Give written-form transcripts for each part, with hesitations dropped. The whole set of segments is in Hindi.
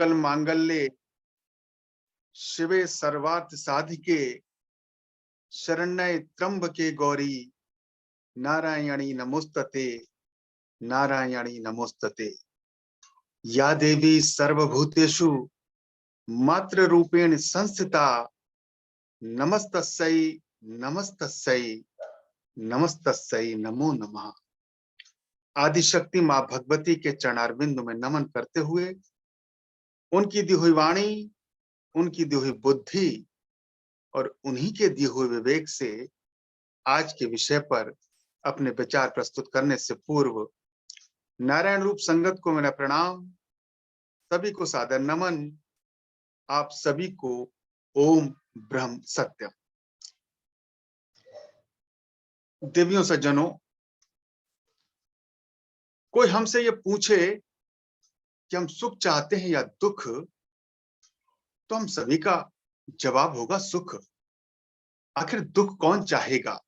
सकल मांगल्ये शिवे सर्वार्थ साधिके शरण्ये त्र्यंबके गौरी नारायणी नमोस्तते नारायणी नमोस्तते। या देवी सर्वभूतेषु मात्र रूपेण संस्थिता नमस्तस्यै नमस्तस्यै नमस्तस्यै नमो नमः। आदिशक्ति मां भगवती के चरणारविंद में नमन करते हुए उनकी दी हुई वाणी, उनकी दी हुई बुद्धि और उन्हीं के दिए हुए विवेक से आज के विषय पर अपने विचार प्रस्तुत करने से पूर्व नारायण रूप संगत को मेरा प्रणाम, सभी को सादर नमन। आप सभी को ओम ब्रह्म सत्यम। देवियों सज्जनों, कोई हमसे ये पूछे कि हम सुख चाहते हैं या दुख, तो हम सभी का जवाब होगा सुख। आखिर दुख कौन चाहेगा?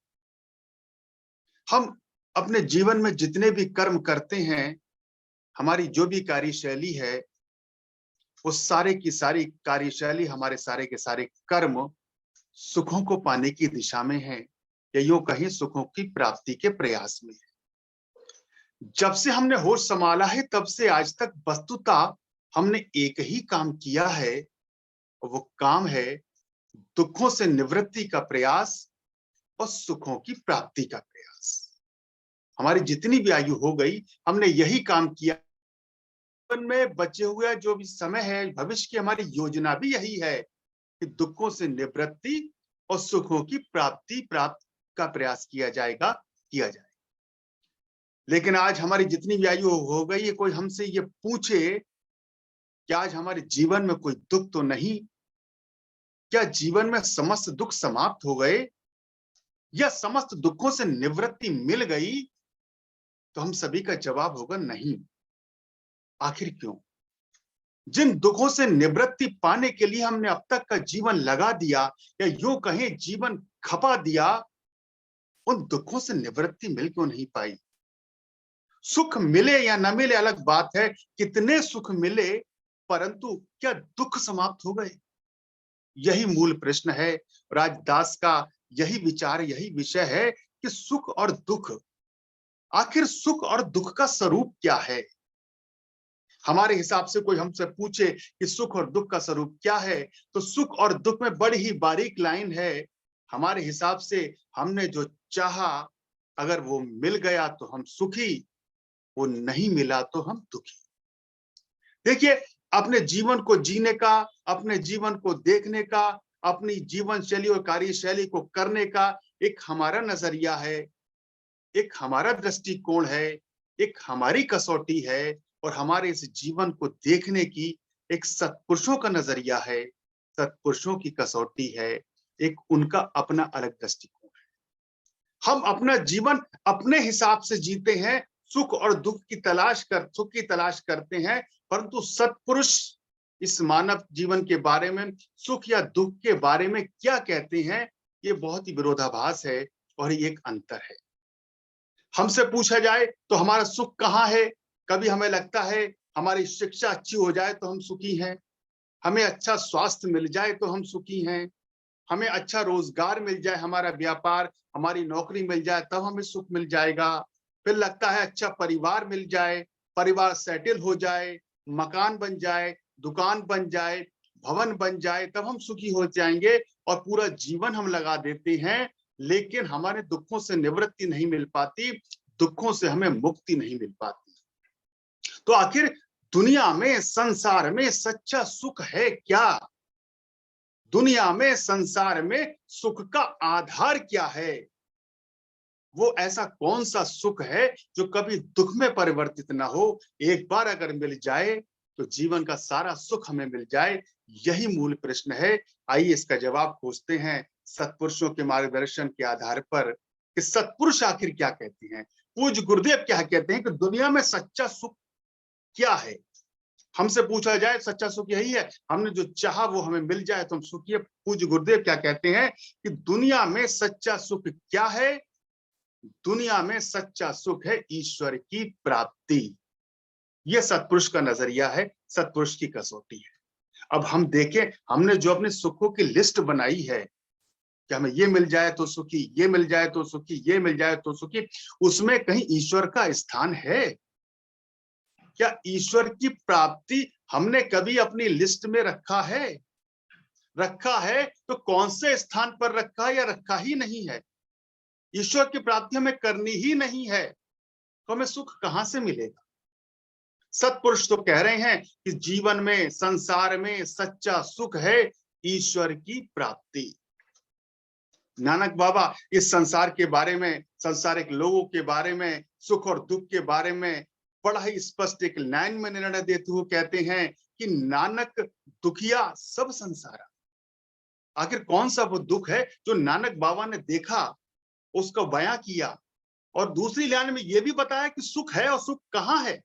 हम अपने जीवन में जितने भी कर्म करते हैं, हमारी जो भी कार्यशैली है, उस सारे की सारी कार्यशैली, हमारे सारे के सारे कर्म सुखों को पाने की दिशा में है, या यूं कहीं सुखों की प्राप्ति के प्रयास में है। जब से हमने होश संभाला है तब से आज तक वस्तुतः हमने एक ही काम किया है, और वो काम है दुखों से निवृत्ति का प्रयास और सुखों की प्राप्ति का प्रयास। हमारी जितनी भी आयु हो गई, हमने यही काम किया। जीवन में बचे हुए जो भी समय है, भविष्य की हमारी योजना भी यही है कि दुखों से निवृत्ति और सुखों की प्राप्त का प्रयास किया जाएगा। लेकिन आज हमारी जितनी भी आयु हो गई है, कोई हमसे ये पूछे कि आज हमारे जीवन में कोई दुख तो नहीं, क्या जीवन में समस्त दुख समाप्त हो गए या समस्त दुखों से निवृत्ति मिल गई, तो हम सभी का जवाब होगा नहीं। आखिर क्यों? जिन दुखों से निवृत्ति पाने के लिए हमने अब तक का जीवन लगा दिया, या यूं कहें जीवन खपा दिया, उन दुखों से निवृत्ति मिल क्यों नहीं पाई? सुख मिले या न मिले अलग बात है, कितने सुख मिले, परंतु क्या दुख समाप्त हो गए? यही मूल प्रश्न है। और आज दास का यही विचार, यही विषय है कि सुख और दुख, आखिर सुख और दुख का स्वरूप क्या है? हमारे हिसाब से कोई हमसे पूछे कि सुख और दुख का स्वरूप क्या है, तो सुख और दुख में बड़ी ही बारीक लाइन है। हमारे हिसाब से हमने जो चाहा, अगर वो मिल गया तो हम सुखी, वो नहीं मिला तो हम दुखी। देखिए, अपने जीवन को जीने का, अपने जीवन को देखने का, अपनी जीवन शैली और कार्यशैली को करने का एक हमारा नजरिया है, एक हमारा दृष्टिकोण है, एक हमारी कसौटी है, और हमारे इस जीवन को देखने की एक सत्पुरुषों का नजरिया है, सत्पुरुषों की कसौटी है, एक उनका अपना अलग दृष्टिकोण है। हम अपना जीवन अपने हिसाब से जीते हैं, सुख और दुख की सुख की तलाश करते हैं, परंतु सत्पुरुष इस मानव जीवन के बारे में, सुख या दुख के बारे में क्या कहते हैं, ये बहुत ही विरोधाभास है और ये एक अंतर है। हमसे पूछा जाए तो हमारा सुख कहाँ है? कभी हमें लगता है हमारी शिक्षा अच्छी हो जाए तो हम सुखी हैं, हमें अच्छा स्वास्थ्य मिल जाए तो हम सुखी हैं, हमें अच्छा रोजगार मिल जाए, हमारा व्यापार, हमारी नौकरी मिल जाए तब हमें सुख मिल जाएगा। फिर लगता है अच्छा परिवार मिल जाए, परिवार सेटल हो जाए, मकान बन जाए, दुकान बन जाए, भवन बन जाए, तब हम सुखी हो जाएंगे, और पूरा जीवन हम लगा देते हैं, लेकिन हमारे दुखों से निवृत्ति नहीं मिल पाती, दुखों से हमें मुक्ति नहीं मिल पाती। तो आखिर दुनिया में, संसार में सच्चा सुख है क्या? दुनिया में, संसार में सुख का आधार क्या है? वो ऐसा कौन सा सुख है जो कभी दुख में परिवर्तित ना हो? एक बार अगर मिल जाए तो जीवन का सारा सुख हमें मिल जाए, यही मूल प्रश्न है। आइए इसका जवाब खोजते हैं सत्पुरुषों के मार्गदर्शन के आधार पर, कि सत्पुरुष आखिर क्या कहते हैं, पूज्य गुरुदेव क्या कहते हैं कि दुनिया में सच्चा सुख क्या है। हमसे पूछा जाए सच्चा सुख यही है, हमने जो चाहा वो हमें मिल जाए तो हम सुखी है। पूज्य गुरुदेव क्या कहते हैं कि दुनिया में सच्चा सुख क्या है? दुनिया में सच्चा सुख है ईश्वर की प्राप्ति। ये सत्पुरुष का नजरिया है, सत्पुरुष की कसौटी है। अब हम देखें, हमने जो अपने सुखों की लिस्ट बनाई है कि हमें ये मिल जाए तो सुखी, ये मिल जाए तो सुखी, ये मिल जाए तो सुखी, उसमें कहीं ईश्वर का स्थान है क्या? ईश्वर की प्राप्ति हमने कभी अपनी लिस्ट में रखा है? रखा है तो कौन से स्थान पर रखा है, या रखा ही नहीं है? ईश्वर की प्राप्ति हमें करनी ही नहीं है तो हमें सुख कहां से मिलेगा? सत्पुरुष तो कह रहे हैं कि जीवन में, संसार में सच्चा सुख है ईश्वर की प्राप्ति। नानक बाबा इस संसार के बारे में, संसारिक लोगों के बारे में, सुख और दुख के बारे में बड़ा ही स्पष्ट एक लाइन में निर्णय देते हुए कहते हैं कि नानक दुखिया सब संसारा। आखिर कौन सा वो दुख है जो नानक बाबा ने देखा, उसको बयां किया, और दूसरी लाइन में ये भी बताया कि सुख है और सुख कहाँ है।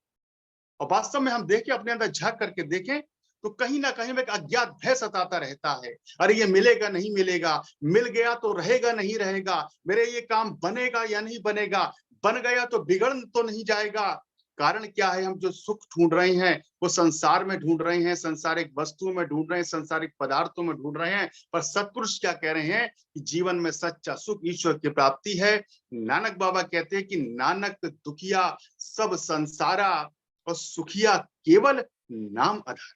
और वास्तव में हम देखें, अपने अंदर झांक करके देखें तो कहीं ना कहीं में एक अज्ञात भय सताता रहता है। अरे ये मिलेगा नहीं मिलेगा, मिल गया तो रहेगा नहीं रहेगा, मेरे ये काम बनेगा या नहीं बनेगा, बन गया तो बिगड़ तो नहीं जाएगा। कारण क्या है? हम जो सुख ढूंढ रहे हैं वो संसार में ढूंढ रहे हैं, संसारिक वस्तुओं में ढूंढ रहे हैं, संसारिक पदार्थों में ढूंढ रहे हैं। पर सत्पुरुष क्या कह रहे हैं कि जीवन में सच्चा सुख ईश्वर की प्राप्ति है। नानक बाबा कहते हैं कि नानक दुखिया सब संसारा और सुखिया केवल नाम आधार।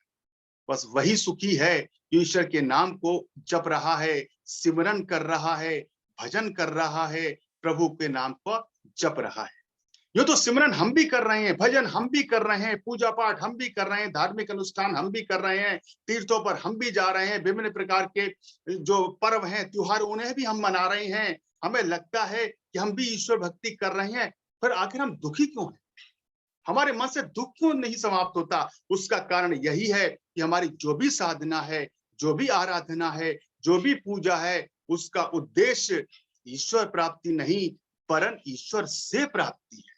बस वही सुखी है जो ईश्वर के नाम को जप रहा है, सिमरन कर रहा है, भजन कर रहा है, प्रभु के नाम को जप रहा है। ये तो सिमरन हम भी कर रहे हैं, भजन हम भी कर रहे हैं, पूजा पाठ हम भी कर रहे हैं, धार्मिक अनुष्ठान हम भी कर रहे हैं, तीर्थों पर हम भी जा रहे हैं, विभिन्न प्रकार के जो पर्व हैं, त्योहार, उन्हें भी हम मना रहे हैं। हमें लगता है कि हम भी ईश्वर भक्ति कर रहे हैं, पर आखिर हम दुखी क्यों हैं? हमारे मन से दुख क्यों नहीं समाप्त होता? उसका कारण यही है कि हमारी जो भी साधना है, जो भी आराधना है, जो भी पूजा है, उसका उद्देश्य ईश्वर प्राप्ति नहीं, परम ईश्वर से प्राप्ति है।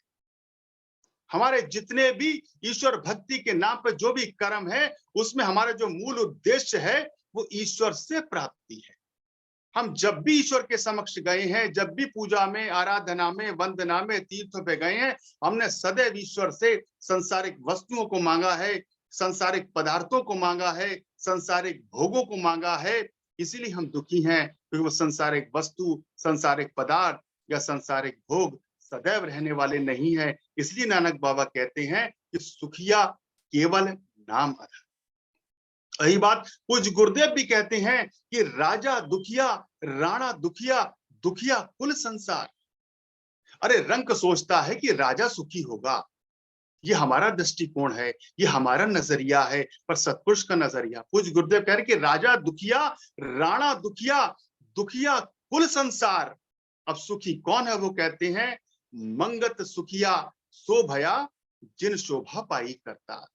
हमारे जितने भी ईश्वर भक्ति के नाम पर जो भी कर्म है, उसमें हमारा जो मूल उद्देश्य है वो ईश्वर से प्राप्ति है। हम जब भी ईश्वर के समक्ष गए हैं, जब भी पूजा में, आराधना में, वंदना में, तीर्थों पे गए हैं, हमने सदैव ईश्वर से संसारिक वस्तुओं को मांगा है, संसारिक पदार्थों को मांगा है, संसारिक भोगों को मांगा है। इसीलिए हम दुखी हैं, क्योंकि वो संसारिक वस्तु, संसारिक पदार्थ या संसारिक भोग सदैव रहने वाले नहीं है। इसलिए नानक बाबा कहते हैं कि सुखिया केवल नाम आधार। यही बात पूज्य गुरुदेव भी कहते हैं कि राजा दुखिया, राणा दुखिया, दुखिया कुल संसार। अरे रंक सोचता है कि राजा सुखी होगा, ये हमारा दृष्टिकोण है, ये हमारा नजरिया है, पर सत्पुरुष का नजरिया, पूज्य गुरुदेव कह रहे कि राजा दुखिया, राणा दुखिया, दुखिया कुल संसार। अब सुखी कौन है? वो कहते हैं मंगत सुखिया सो भया जिन शोभा पाई करता।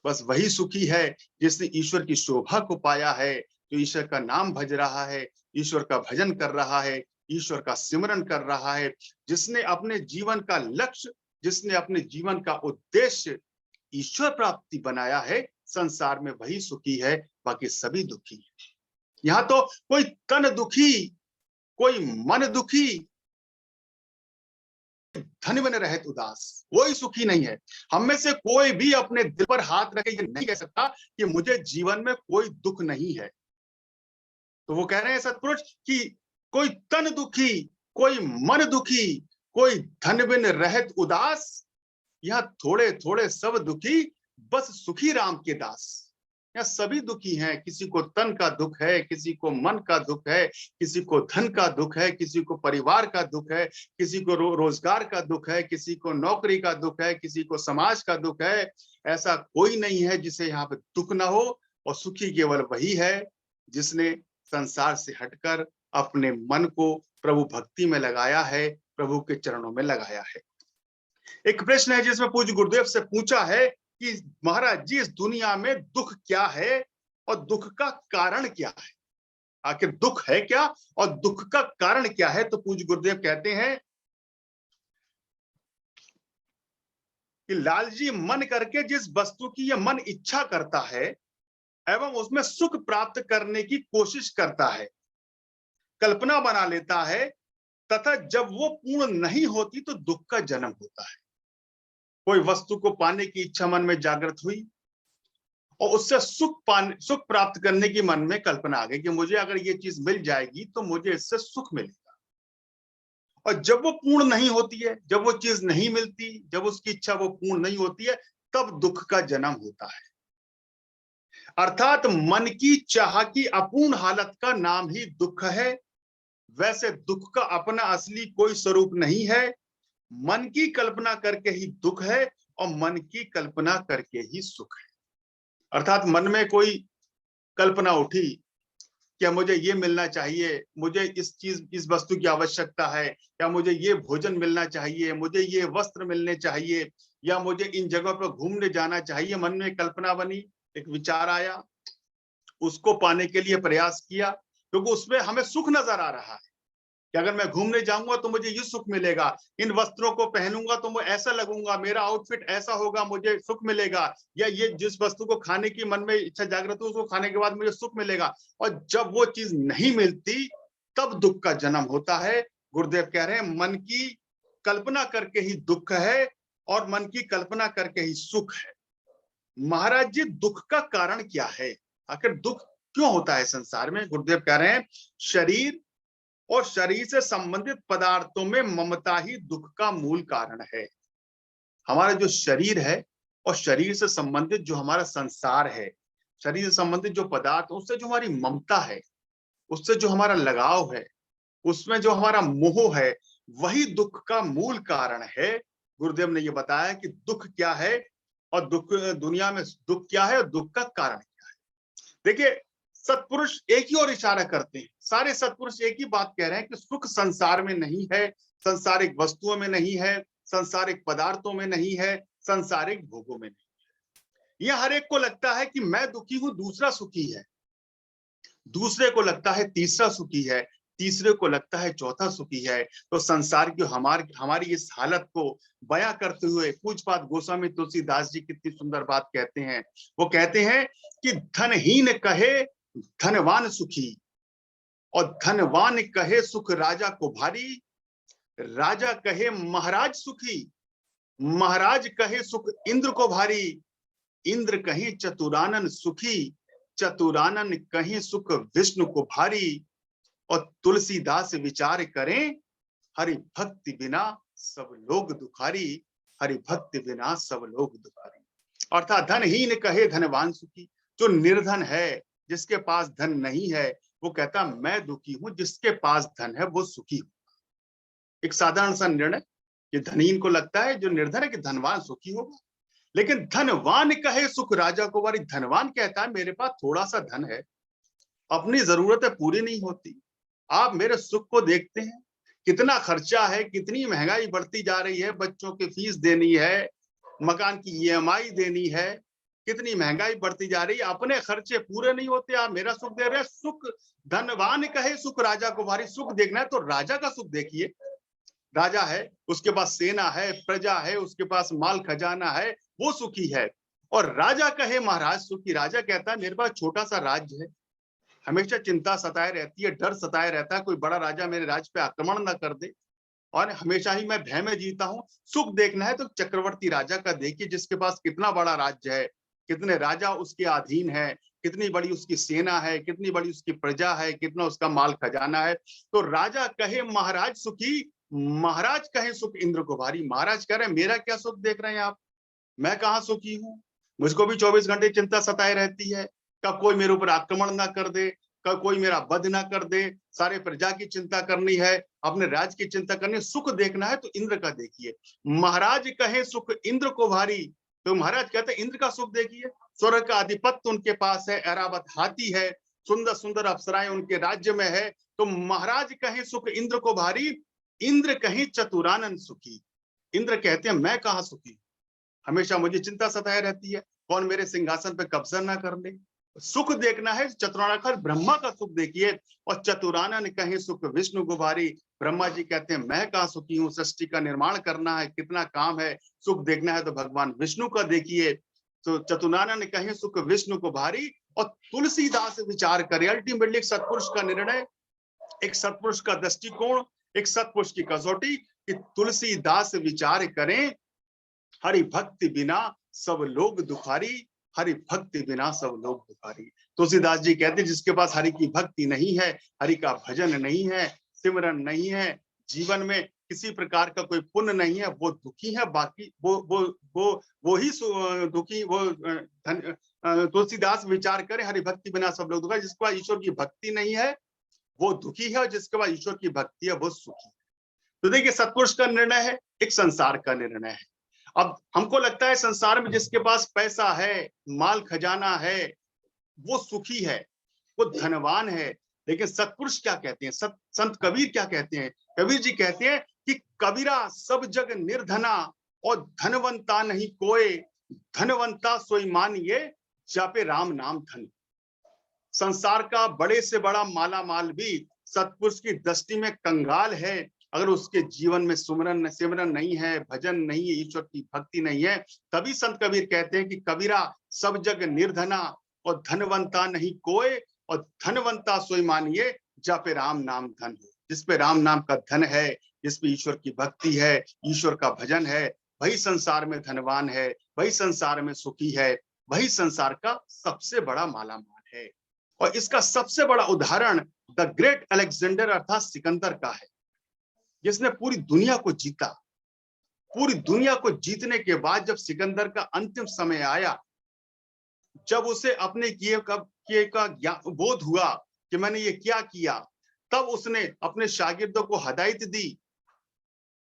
बस वही सुखी है जिसने ईश्वर की शोभा को पाया है, जो ईश्वर का नाम भज रहा है, ईश्वर का भजन कर रहा है, ईश्वर का सिमरन कर रहा है, जिसने अपने जीवन का लक्ष्य, जिसने अपने जीवन का उद्देश्य ईश्वर प्राप्ति बनाया है। संसार में वही सुखी है, बाकी सभी दुखी है। यहाँ तो कोई तन दुखी, कोई मन दुखी, धन बन रहत उदास, कोई सुखी नहीं है। हम में से कोई भी अपने दिल पर हाथ रखे ये नहीं कह सकता कि मुझे जीवन में कोई दुख नहीं है। तो वो कह रहे हैं सत्पुरुष कि कोई तन दुखी, कोई मन दुखी, कोई धन बिन रहत उदास, यहाँ थोड़े थोड़े सब दुखी, बस सुखी राम के दास। यहाँ सभी दुखी हैं, किसी को तन का दुख है, किसी को मन का दुख है, किसी को धन का दुख है, किसी को परिवार का दुख है, किसी को रोजगार का दुख है, किसी को नौकरी का दुख है, किसी को समाज का दुख है। ऐसा कोई नहीं है जिसे यहाँ पे दुख ना हो, और सुखी केवल वही है जिसने संसार से हटकर अपने मन को प्रभु भक्ति में लगाया है, प्रभु के चरणों में लगाया है। एक प्रश्न है जिसमें पूज्य गुरुदेव से पूछा है कि महाराज जी, इस दुनिया में दुख क्या है और दुख का कारण क्या है? आखिर दुख है क्या और दुख का कारण क्या है? तो पूज्य गुरुदेव कहते हैं कि लालजी मन करके जिस वस्तु की यह मन इच्छा करता है एवं उसमें सुख प्राप्त करने की कोशिश करता है, कल्पना बना लेता है, तथा जब वो पूर्ण नहीं होती तो दुख का जन्म होता है। कोई वस्तु को पाने की इच्छा मन में जागृत हुई और उससे सुख प्राप्त करने की मन में कल्पना आ गई कि मुझे अगर ये चीज मिल जाएगी तो मुझे इससे सुख मिलेगा। और जब वो पूर्ण नहीं होती है, जब वो चीज नहीं मिलती, जब उसकी इच्छा वो पूर्ण नहीं होती है, तब दुख का जन्म होता है। अर्थात मन की चाह की अपूर्ण हालत का नाम ही दुख है। वैसे दुख का अपना असली कोई स्वरूप नहीं है, मन की कल्पना करके ही दुख है और मन की कल्पना करके ही सुख है। अर्थात मन में कोई कल्पना उठी कि मुझे ये मिलना चाहिए, मुझे इस वस्तु की आवश्यकता है, या मुझे ये भोजन मिलना चाहिए, मुझे ये वस्त्र मिलने चाहिए, या मुझे इन जगहों पर घूमने जाना चाहिए। मन में कल्पना बनी, एक विचार आया, उसको पाने के लिए प्रयास किया, क्योंकि उसमें हमें सुख नजर आ रहा है कि अगर मैं घूमने जाऊंगा तो मुझे ये सुख मिलेगा, इन वस्त्रों को पहनूंगा तो मैं ऐसा लगूंगा, मेरा आउटफिट ऐसा होगा, मुझे सुख मिलेगा, या ये जिस वस्तु को खाने की मन में इच्छा जागृत हो उसको खाने के बाद मुझे सुख मिलेगा। और जब वो चीज नहीं मिलती तब दुख का जन्म होता है। गुरुदेव कह रहे हैं मन की कल्पना करके ही दुख है और मन की कल्पना करके ही सुख है। महाराज जी, दुख का कारण क्या है? आखिर दुख क्यों होता है संसार में? गुरुदेव कह रहे हैं शरीर और शरीर से संबंधित पदार्थों में ममता ही दुख का मूल कारण है। हमारा जो शरीर है और शरीर से संबंधित जो हमारा संसार है, शरीर से संबंधित जो पदार्थ, उससे जो हमारी ममता है, उससे जो हमारा लगाव है, उसमें जो हमारा मोह है, वही दुख का मूल कारण है। गुरुदेव ने यह बताया कि दुख क्या है और दुख दुनिया में दुख क्या है और दुख का कारण क्या है। देखिए, सत्पुरुष एक ही और इशारा करते हैं, सारे सत्पुरुष एक ही बात कह रहे हैं कि सुख संसार में नहीं है, संसारिक वस्तुओं में नहीं है, संसारिक पदार्थों में नहीं है, संसारिक भोगों में नहीं है। यह हर एक को लगता है कि मैं दुखी हूं, दूसरा सुखी है, दूसरे को लगता है तीसरा सुखी है, तीसरे को लगता है चौथा सुखी है। तो संसार की हमारी इस हालत को बयां करते हुए पूज्यपाद गोस्वामी तुलसीदास जी कितनी सुंदर बात कहते हैं। वो कहते हैं कि धनहीन कहे धनवान सुखी, और धनवान कहे सुख राजा को भारी, राजा कहे महाराज सुखी, महाराज कहे सुख इंद्र को भारी, इंद्र कहे चतुरानन सुखी, चतुरानन कहे सुख विष्णु को भारी, और तुलसीदास विचार करें हरि भक्ति बिना सब लोग दुखारी, हरि भक्ति बिना सब लोग दुखारी। अर्थात धनहीन कहे धनवान सुखी, जो निर्धन है, जिसके पास धन नहीं है, वो कहता मैं दुखी हूं, जिसके पास धन है वो सुखी हो। एक साधारण सा निर्णय, कि धनहीन को लगता है जो निर्धन है कि धनवान सुखी होगा, लेकिन धनवान कहे सुख राजा को भारी। धनवान कहता है मेरे पास थोड़ा सा धन है, अपनी जरूरतें पूरी नहीं होती, आप मेरे सुख को देखते हैं, कितना खर्चा है, कितनी महंगाई बढ़ती जा रही है, बच्चों की फीस देनी है, मकान की ईएमआई देनी है, कितनी महंगाई बढ़ती जा रही है, अपने खर्चे पूरे नहीं होते, आप मेरा सुख दे रहे हैं। सुख, धनवान कहे सुख राजा को भारी, सुख देखना है तो राजा का सुख देखिए। राजा है, उसके पास सेना है, प्रजा है, उसके पास माल खजाना है, वो सुखी है। और राजा कहे महाराज सुखी, राजा कहता है मेरे पास छोटा सा राज्य है, हमेशा चिंता सताए रहती है, डर सताए रहता है, कोई बड़ा राजा मेरे राज्य पे आक्रमण ना कर दे, और हमेशा ही मैं भय में जीता हूं। सुख देखना है तो चक्रवर्ती राजा का देखिए, जिसके पास कितना बड़ा राज्य है, कितने राजा उसके अधीन है, कितनी बड़ी उसकी सेना है, कितनी बड़ी उसकी प्रजा है, कितना उसका माल खजाना है। तो राजा कहे महाराज सुखी, महाराज कहे सुख इंद्र को भारी। महाराज कह रहे हैं मेरा क्या सुख देख रहे हैं आप, मैं कहाँ सुखी हूँ, मुझको भी 24 घंटे चिंता सताए रहती है, कब कोई मेरे ऊपर आक्रमण ना कर दे, कब कोई मेरा वध ना कर दे, सारे प्रजा की चिंता करनी है, अपने राज्य की चिंता करनी है। सुख देखना है तो इंद्र का देखिए। महाराज कहे सुख इंद्र को भारी, तो महाराज कहते हैं इंद्र का सुख देखिए, स्वर्ग का आधिपत्य उनके पास है, ऐरावत हाथी है, सुंदर सुंदर अप्सराएं उनके राज्य में है। तो महाराज कहे सुख इंद्र को भारी, इंद्र कहे चतुरानन सुखी। इंद्र कहते हैं मैं कहाँ सुखी, हमेशा मुझे चिंता सताए रहती है, कौन मेरे सिंहासन पे कब्जा ना कर ले। सुख देखना है चतुरानन, ब्रह्मा का सुख देखिए, और चतुरानन कहे सुख विष्णु को भारी। ब्रह्मा जी कहते हैं मैं कहाँ सुखी हूँ, सृष्टि का निर्माण करना है, कितना काम है, सुख देखना है तो भगवान विष्णु का देखिए। तो चतुरानन कहे सुख विष्णु को भारी। और तुलसीदास विचार करे, अल्टीमेटली एक सत्पुरुष का निर्णय, एक सत्पुरुष का दृष्टिकोण, एक सत्पुरुष की कसौटी, कि तुलसीदास विचार करें हरि भक्ति बिना सब लोग दुखारी, हरि भक्ति बिना सब लोग दुखारी। तुलसीदास जी कहते हैं जिसके पास हरि की भक्ति नहीं है, हरि का भजन नहीं है, सिमरन नहीं है, जीवन में किसी प्रकार का कोई पुण्य नहीं है, वो दुखी है। बाकी वो ही दुखी, वो तुलसीदास विचार करे, हरि भक्ति बिना सब लोग दुखारी। जिसके पास ईश्वर की भक्ति नहीं है वो दुखी है, और जिसके पास ईश्वर की भक्ति है वो सुखी है। तो देखिए, सत्पुरुष का निर्णय है, एक संसार का निर्णय है। अब हमको लगता है संसार में जिसके पास पैसा है, माल खजाना है, वो सुखी है, वो धनवान है। लेकिन सत्पुरुष क्या कहते हैं, संत कबीर क्या कहते हैं? कबीर जी कहते हैं कि कबीरा सब जग निर्धना और धनवंता नहीं कोय, धनवंता सोई मानिए जापे राम नाम धन। संसार का बड़े से बड़ा माला माल भी सत्पुरुष की दृष्टि में कंगाल है, अगर उसके जीवन में सिमरन नहीं है, भजन नहीं है, ईश्वर की भक्ति नहीं है। तभी संत कबीर कहते हैं कि कबीरा सब जग निर्धना और धनवंता नहीं कोय, और धनवंता सोई मानिए जापे राम नाम धन हो। जिस पे राम नाम का धन है, जिस पे ईश्वर की भक्ति है, ईश्वर का भजन है, वही संसार में धनवान है, वही संसार में सुखी है, वही संसार का सबसे बड़ा मालामाल है। और इसका सबसे बड़ा उदाहरण द ग्रेट अलेक्जेंडर अर्थात सिकंदर का है, जिसने पूरी दुनिया को जीता। पूरी दुनिया को जीतने के बाद जब सिकंदर का अंतिम समय आया, जब उसे अपने किए का बोध हुआ कि मैंने ये क्या किया, तब उसने अपने शागिर्दों को हदायत दी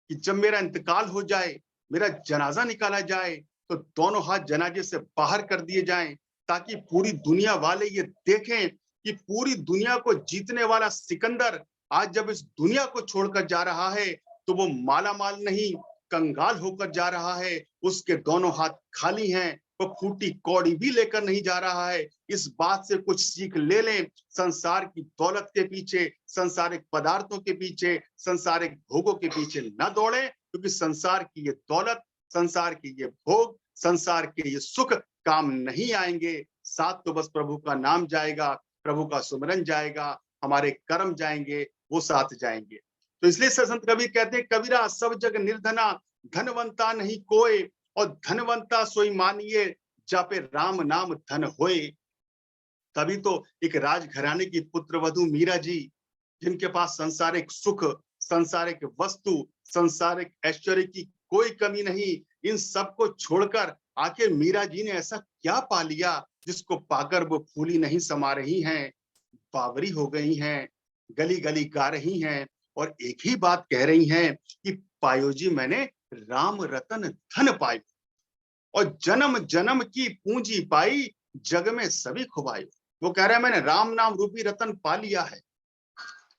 कि जब मेरा इंतकाल हो जाए, मेरा जनाजा निकाला जाए, तो दोनों हाथ जनाजे से बाहर कर दिए जाएं, ताकि पूरी दुनिया वाले ये देखें कि पूरी दुनिया को जीतने वाला सिकंदर आज जब इस दुनिया को छोड़कर जा रहा है, तो वो मालामाल नहीं, कंगाल होकर जा रहा है। उसके दोनों हाथ खाली हैं, वो फूटी कौड़ी भी लेकर नहीं जा रहा है। इस बात से कुछ सीख ले लें, संसार की दौलत के पीछे, संसारिक पदार्थों के पीछे, संसारिक भोगों के पीछे न दौड़ें, क्योंकि संसार की ये दौलत, संसार की ये भोग, संसार के ये सुख काम नहीं आएंगे। साथ तो बस प्रभु का नाम जाएगा, प्रभु का सुमरन जाएगा, हमारे कर्म जाएंगे, वो साथ जाएंगे। तो इसलिए संत कबीर कहते हैं कबीरा सब जग निर्धना, धनवंता नहीं कोय, और धनवंता सोई मानिए जापे राम नाम धन होए। तभी तो एक राजघराने की पुत्र वधु मीरा जी, जिनके पास संसारिक सुख, संसारिक वस्तु, संसारिक ऐश्वर्य की कोई कमी नहीं, इन सबको छोड़कर आखिर मीरा जी ने ऐसा क्या पा लिया जिसको पाकर वो फूली नहीं समा रही हैं, बावरी हो गई हैं, गली गली गा रही हैं, और एक ही बात कह रही हैं कि पायो जी मैंने राम रतन धन पायो, और जन्म जन्म की पूंजी पाई, जग में सभी खुबायो। वो कह रहा है मैंने राम नाम रूपी रतन पा लिया है,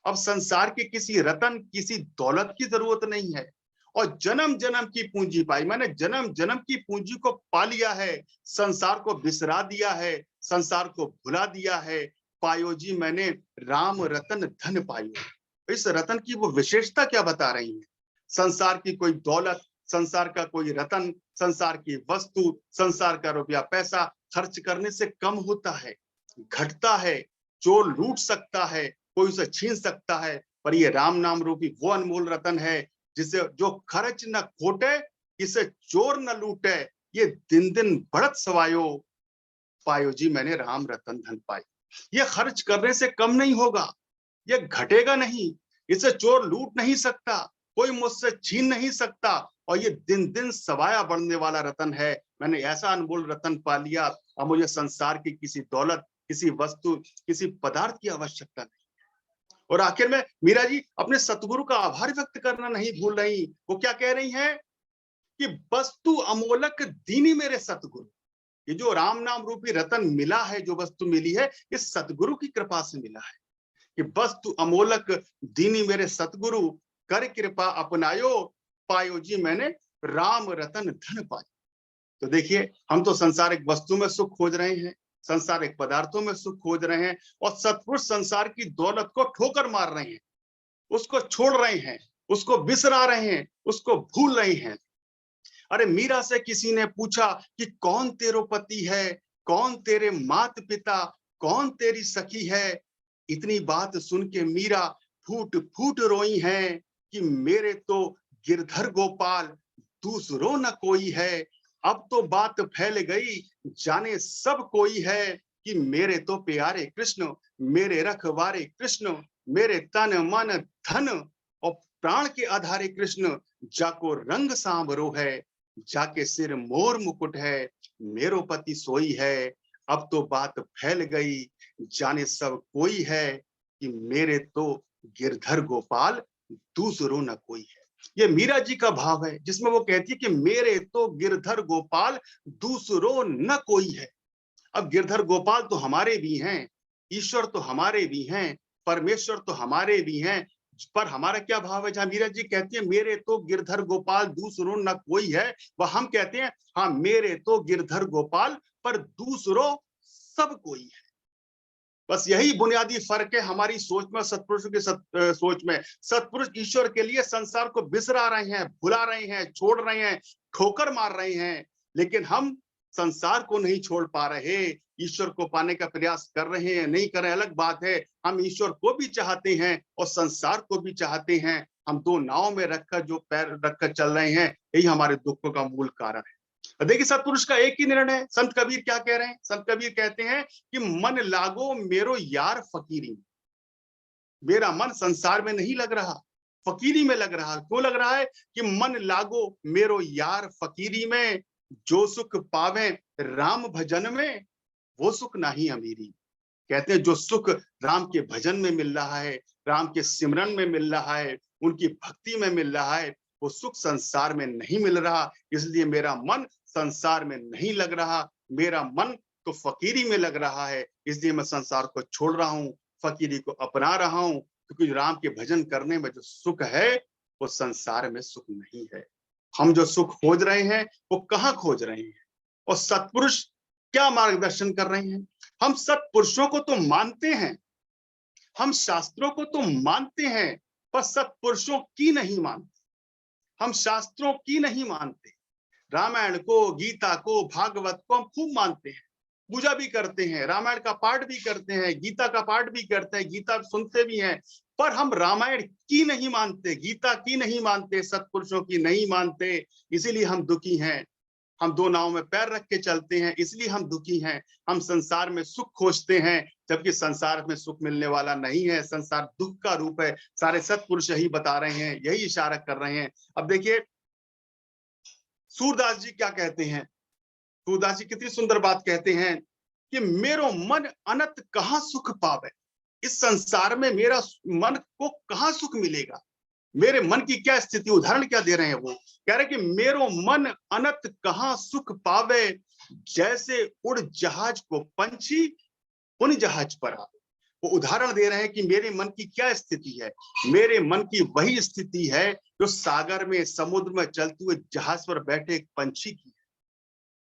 अब संसार के किसी रतन, किसी दौलत की जरूरत नहीं है। और जन्म जन्म की पूंजी पाई, मैंने जन्म जन्म की पूंजी को पा लिया है, संसार को बिसरा दिया है, संसार को भुला दिया है। पायो जी मैंने राम रतन धन पायो। इस रतन की वो विशेषता क्या बता रही है? संसार की कोई दौलत, संसार का कोई रतन, संसार की वस्तु, संसार का रुपया पैसा खर्च करने से कम होता है, घटता है, चोर लूट सकता है, कोई उसे छीन सकता है, पर ये राम नाम रूपी वो अनमोल रतन है जिसे जो खर्च न खोटे, इसे चोर न लूटे, ये दिन दिन बढ़त सवायो। पायो जी मैंने राम रतन धन पाई। ये खर्च करने से कम नहीं होगा, ये घटेगा नहीं, इसे चोर लूट नहीं सकता, कोई मुझसे छीन नहीं सकता, और ये दिन दिन सवाया बढ़ने वाला रतन है। मैंने ऐसा अनमोल रतन पा लिया, अब मुझे संसार की किसी दौलत, किसी वस्तु, किसी पदार्थ की आवश्यकता नहीं। और आखिर में मीरा जी अपने सतगुरु का आभार व्यक्त करना नहीं भूल रही। वो क्या कह रही हैं कि वस्तु अमोलक दीनी मेरे सतगुरु। ये जो राम नाम रूपी रतन मिला है, जो वस्तु मिली है, ये सतगुरु की कृपा से मिला है। कि वस्तु अमोलक दीनी मेरे सतगुरु, कर कृपा अपनायो, पायो जी मैंने राम रतन धन पायो। तो देखिए, हम तो संसारिक वस्तु में सुख खोज रहे हैं, संसारिक पदार्थों में सुख खोज रहे हैं, और सत्पुरुष संसार की दौलत को ठोकर मार रहे हैं, उसको छोड़ रहे हैं, उसको बिसरा रहे हैं, उसको भूल रहे हैं। अरे मीरा से किसी ने पूछा कि कौन तेरो पति है, कौन तेरे मात पिता, कौन तेरी सखी है। इतनी बात सुन के मीरा फूट फूट रोई हैं कि मेरे तो गिरधर गोपाल, दूसरों न कोई है। अब तो बात फैल गई, जाने सब कोई है, कि मेरे तो प्यारे कृष्ण, मेरे रखवारे कृष्ण, मेरे तन मन धन और प्राण के आधारे कृष्ण, जाको रंग सांवरो है, जाके सिर मोर मुकुट है, मेरो पति सोई है। अब तो बात फैल गई, जाने सब कोई है, कि मेरे तो गिरधर गोपाल, दूसरों न कोई है। ये मीरा जी का भाव है, जिसमें वो कहती है कि मेरे तो गिरधर गोपाल, दूसरों न कोई है। अब गिरधर गोपाल तो हमारे भी हैं, ईश्वर तो हमारे भी हैं, परमेश्वर तो हमारे भी हैं, पर हमारा क्या भाव है? जहां मीरा जी कहती है मेरे तो गिरधर गोपाल, दूसरों न कोई है, वह हम कहते हैं हाँ मेरे तो गिरधर गोपाल, पर दूसरों सब कोई है। बस यही बुनियादी फर्क है हमारी सोच में, सत्पुरुषों की सोच में। सत्पुरुष ईश्वर के लिए संसार को बिसरा रहे हैं, भुला रहे हैं, छोड़ रहे हैं, ठोकर मार रहे हैं, लेकिन हम संसार को नहीं छोड़ पा रहे, ईश्वर को पाने का प्रयास कर रहे हैं, नहीं कर रहे अलग बात है। हम ईश्वर को भी चाहते हैं और संसार को भी चाहते हैं। हम दो नाव में रखकर जो पैर रखकर चल रहे हैं, यही हमारे दुखों का मूल कारण है। देखिए सत्पुरुष का एक ही निर्णय है। संत कबीर क्या कह रहे हैं? संत कबीर कहते हैं कि मन लागो मेरो यार फकीरी। मेरा मन संसार में नहीं लग रहा, फकीरी में लग रहा। क्यों लग रहा है? कि मन लागो मेरो यार फकीरी में, जो सुख पावे राम भजन में, वो सुख नहीं अमीरी। कहते हैं जो सुख राम के भजन में मिल रहा है, राम के सिमरन में मिल रहा है, उनकी भक्ति में मिल रहा है, वो सुख संसार में नहीं मिल रहा। इसलिए मेरा मन संसार में नहीं लग रहा, मेरा मन तो फकीरी में लग रहा है। इसलिए मैं संसार को छोड़ रहा हूँ, फकीरी को अपना रहा हूँ, क्योंकि राम के भजन करने में जो सुख है वो संसार में सुख नहीं है। हम जो सुख खोज रहे हैं वो कहाँ खोज रहे हैं? और सत्पुरुष क्या मार्गदर्शन कर रहे हैं? हम सत्पुरुषों को तो मानते हैं, हम शास्त्रों को तो मानते हैं, पर सत्पुरुषों की नहीं मानते। हम शास्त्रों की नहीं मानते, रामायण को, गीता को, भागवत को हम खूब मानते हैं, पूजा भी करते हैं, रामायण का पाठ भी करते हैं, गीता का पाठ भी करते हैं, गीता सुनते भी हैं, पर हम रामायण की नहीं मानते, गीता की नहीं मानते, सत्पुरुषों की नहीं मानते। इसीलिए हम दुखी हैं। हम दो नाव में पैर रख के चलते हैं, इसलिए हम दुखी हैं। हम संसार में सुख खोजते हैं, जबकि संसार में सुख मिलने वाला नहीं है, संसार दुख का रूप है। सारे सत्पुरुष यही बता रहे हैं, यही इशारा कर रहे हैं। अब देखिए सूरदास जी क्या कहते हैं। सूरदास जी कितनी सुंदर बात कहते हैं कि मेरो मन अनंत कहाँ सुख पावे। इस संसार में मेरा मन को कहाँ सुख मिलेगा? मेरे मन की क्या स्थिति, उदाहरण क्या दे रहे हैं? वो कह रहे कि मेरो मन अनंत कहाँ सुख पावे, जैसे उड़ जहाज को पंछी उन जहाज पर आवे। वो उदाहरण दे रहे हैं कि मेरे मन की क्या स्थिति है। मेरे मन की वही स्थिति है जो सागर में, समुद्र में चलते हुए जहाज पर बैठे एक पंछी की है।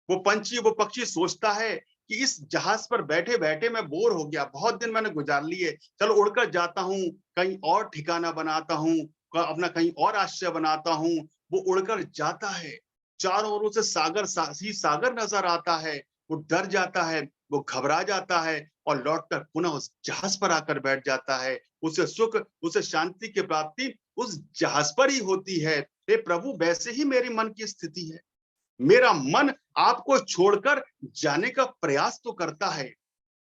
वो पंछी, वो पक्षी सोचता है कि इस जहाज पर बैठे बैठे मैं बोर हो गया, बहुत दिन मैंने गुजार लिए, चलो उड़कर जाता हूँ, कहीं और ठिकाना बनाता हूँ, अपना कहीं और आश्रय बनाता हूँ। वो उड़कर जाता है, चारों ओरों से सागर ही सागर नजर आता है। वो डर जाता है, वो घबरा जाता है और लौटकर पुनः उस जहाज पर आकर बैठ जाता है। उसे सुख, उसे शांति की प्राप्ति उस जहाज पर ही होती है। हे प्रभु, वैसे ही मेरे मन की स्थिति है। मेरा मन आपको छोड़कर जाने का प्रयास तो करता है,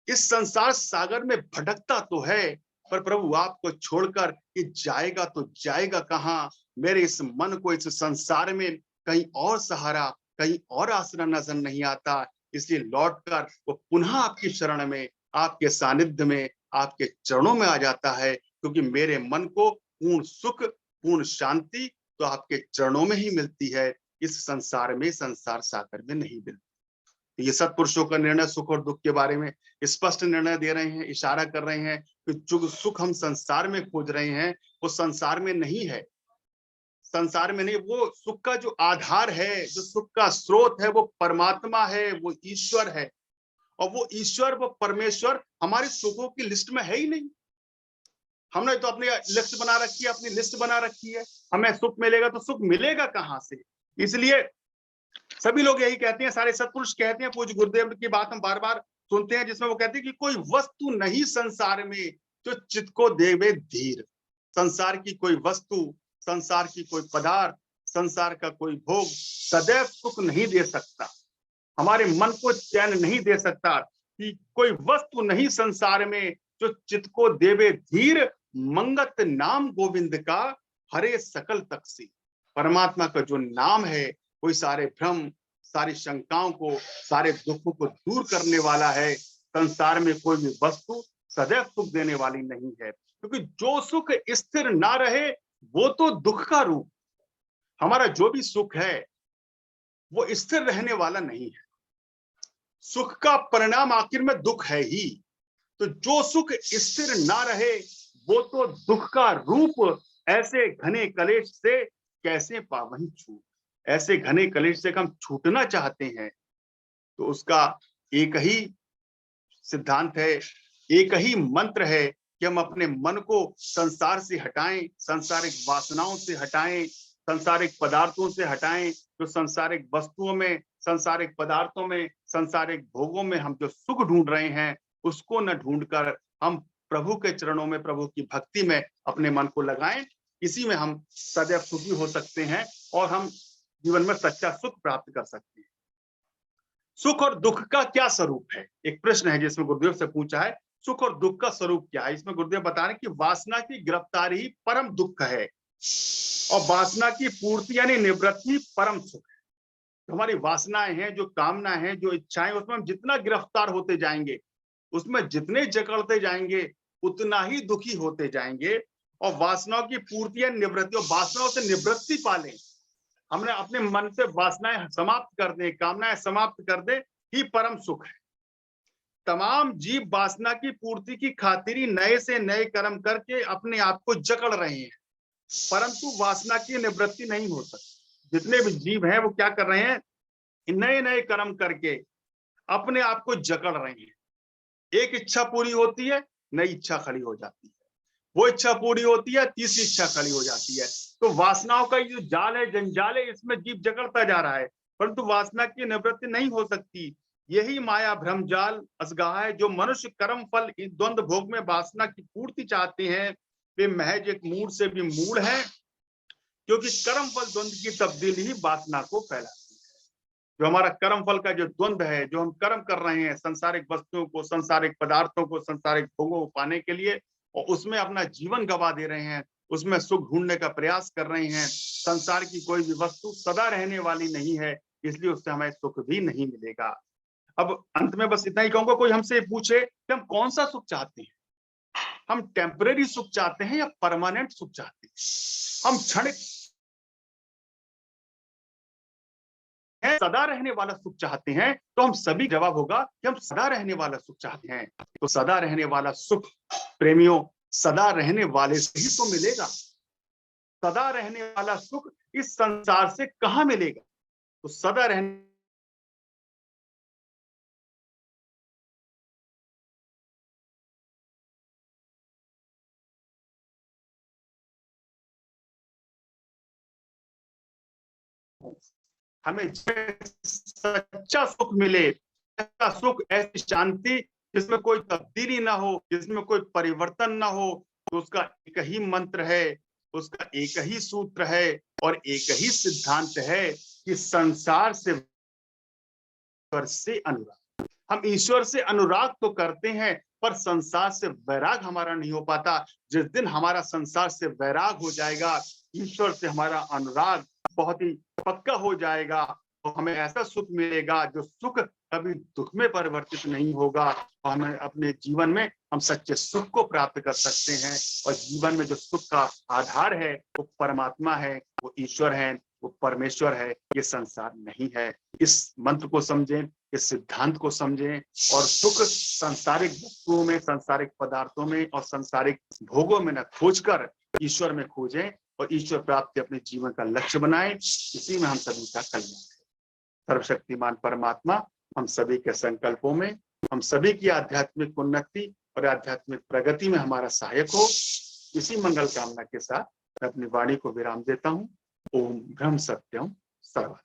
इस संसार सागर में भटकता तो है, पर प्रभु आपको छोड़कर ये जाएगा तो जाएगा कहां? मेरे इस मन को इस संसार में कहीं और सहारा, कहीं और आश्रय नजर नहीं आता। इसलिए लौटकर वो पुनः आपकी शरण में, आपके सानिध्य में, आपके चरणों में आ जाता है, क्योंकि मेरे मन को पूर्ण सुख, पूर्ण शांति तो आपके चरणों में ही मिलती है, इस संसार में, संसार सागर में नहीं मिलती। ये सत्पुरुषों का निर्णय सुख और दुख के बारे में स्पष्ट निर्णय दे रहे हैं, इशारा कर रहे हैं कि जो सुख हम संसार में खोज रहे हैं वो संसार में नहीं है। संसार में नहीं, वो सुख का जो आधार है, जो सुख का स्रोत है, वो परमात्मा है, वो ईश्वर है। और वो ईश्वर, वो परमेश्वर हमारे सुखों की लिस्ट में है ही नहीं। हमने तो अपनी लिस्ट बना रखी है, अपनी लिस्ट बना रखी है, हमें सुख मिलेगा, तो सुख मिलेगा कहां से? इसलिए सभी लोग यही कहते हैं, सारे सत्पुरुष कहते हैं, पूज्य गुरुदेव की बात हम बार बार सुनते हैं, जिसमें वो कहते हैं कि कोई वस्तु नहीं संसार में जो चित्त को देवे धीर। संसार की कोई वस्तु, संसार की कोई पदार्थ, संसार का कोई भोग सदैव सुख नहीं दे सकता, हमारे मन को चैन नहीं दे सकता, कि कोई वस्तु नहीं संसार में जो चित्त को देवे धीर, मंगत नाम गोविंद का हरे सकल तकसी। परमात्मा का जो नाम है कोई सारे भ्रम, सारी शंकाओं को, सारे दुखों को दूर करने वाला है। संसार में कोई भी वस्तु सदैव सुख देने वाली नहीं है, क्योंकि जो सुख स्थिर ना रहे वो तो दुख का रूप। हमारा जो भी सुख है वो स्थिर रहने वाला नहीं है, सुख का परिणाम आखिर में दुख है ही। तो जो सुख स्थिर ना रहे वो तो दुख का रूप। ऐसे घने कलेश से कैसे पावहीं छूट, ऐसे घने कलेश से हम छूटना चाहते हैं तो उसका एक ही सिद्धांत है, एक ही मंत्र है कि हम अपने मन को संसार से हटाएं, सांसारिक वासनाओं से हटाएं, सांसारिक पदार्थों से हटाएं। जो सांसारिक वस्तुओं में, सांसारिक पदार्थों में, सांसारिक भोगों में हम जो सुख ढूंढ रहे हैं उसको न ढूंढकर हम प्रभु के चरणों में, प्रभु की भक्ति में अपने मन को लगाएं। इसी में हम सदैव सुखी हो सकते हैं और हम जीवन में सच्चा सुख प्राप्त कर सकते हैं। सुख और दुख का क्या स्वरूप है, एक प्रश्न है जिसमें गुरुदेव से पूछा है, सुख और दुख का स्वरूप क्या है। इसमें गुरुदेव बता रहे हैं कि वासना की गिरफ्तारी ही परम दुख है और वासना की पूर्ति यानी निवृत्ति परम सुख है। तो हमारी वासनाएं हैं, जो कामना है, जो इच्छाएं, उसमें हम जितना गिरफ्तार होते जाएंगे, उसमें जितने जकड़ते जाएंगे उतना ही दुखी होते जाएंगे। और वासनाओं की पूर्ति या निवृत्ति, और वासनाओं से निवृत्ति पालें, हमने अपने मन से वासनाएं समाप्त कर दें, कामनाएं समाप्त कर दें, ही परम सुख है। तमाम जीव वासना की पूर्ति की खातिरी नए से नए कर्म करके अपने आप को जकड़ रहे हैं, परंतु वासना की निवृत्ति नहीं हो सकती। जितने भी जीव हैं वो क्या कर रहे हैं, नए नए कर्म करके अपने आप को जकड़ रहे हैं। एक इच्छा पूरी होती है, नई इच्छा खड़ी हो जाती है, वो इच्छा पूरी होती है, तीसरी इच्छा खड़ी हो जाती है। तो वासनाओं का जो जाल है, जंजाल है, इसमें जीव जकड़ता जा रहा है, परंतु वासना की निवृत्ति नहीं हो सकती। यही माया भ्रम जाल असगाह है। जो मनुष्य कर्म फल द्वंद्व भोग में वासना की पूर्ति चाहते हैं वे महज एक मूढ़ से भी मूढ़ है, क्योंकि कर्म फल द्वंद्व की तब्दीली ही वासना को फैलाती है। जो हमारा कर्म फल का जो द्वंद्व है, जो हम कर्म कर रहे हैं संसारिक वस्तुओं को, संसारिक पदार्थों को, संसारिक भोगों को पाने के लिए, और उसमें अपना जीवन गवा दे रहे हैं, उसमें सुख ढूंढने का प्रयास कर रहे हैं। संसार की कोई भी वस्तु सदा रहने वाली नहीं है, इसलिए उससे हमें सुख भी नहीं मिलेगा। अब अंत में बस इतना ही कहूंगा, कोई हमसे पूछे कि हम कौन सा सुख चाहते हैं, हम टेम्परेरी सुख चाहते हैं या परमानेंट सुख चाहते हैं, हम क्षणिक सदा रहने वाला सुख चाहते हैं, तो हम सभी जवाब होगा कि हम सदा रहने वाला सुख चाहते हैं। तो सदा रहने वाला सुख प्रेमियों सदा रहने वाले से ही तो मिलेगा। सदा रहने वाला सुख इस संसार से कहां मिलेगा। तो सदा रहने हमें सच्चा सुख मिले, सच्चा सुख, ऐसी शांति जिसमें कोई तब्दीली ना हो, जिसमें कोई परिवर्तन ना हो, तो उसका एक ही मंत्र है, उसका एक ही सूत्र है और एक ही सिद्धांत है कि संसार से अनुराग। हम ईश्वर से अनुराग तो करते हैं पर संसार से वैराग हमारा नहीं हो पाता। जिस दिन हमारा संसार से वैराग हो जाएगा, ईश्वर से हमारा अनुराग बहुत ही पक्का हो जाएगा, तो हमें ऐसा सुख मिलेगा जो सुख कभी दुख में परिवर्तित नहीं होगा। और हमें अपने जीवन में हम सच्चे सुख को प्राप्त कर सकते हैं। और जीवन में जो सुख का आधार है वो परमात्मा है, वो ईश्वर है, वो परमेश्वर है, ये संसार नहीं है। इस मंत्र को समझें, इस सिद्धांत को समझें और सुख सांसारिक वस्तुओं में, सांसारिक पदार्थों में और सांसारिक भोगों में न खोजकर ईश्वर में खोजें और ईश्वर प्राप्ति अपने जीवन का लक्ष्य बनाएं। इसी में हम सभी का कल्याण है। सर्वशक्तिमान परमात्मा हम सभी के संकल्पों में, हम सभी की आध्यात्मिक उन्नति और आध्यात्मिक प्रगति में हमारा सहायक हो। इसी मंगल कामना के साथ मैं अपनी वाणी को विराम देता हूँ। ओम ब्रह्म सत्यम सर्वम।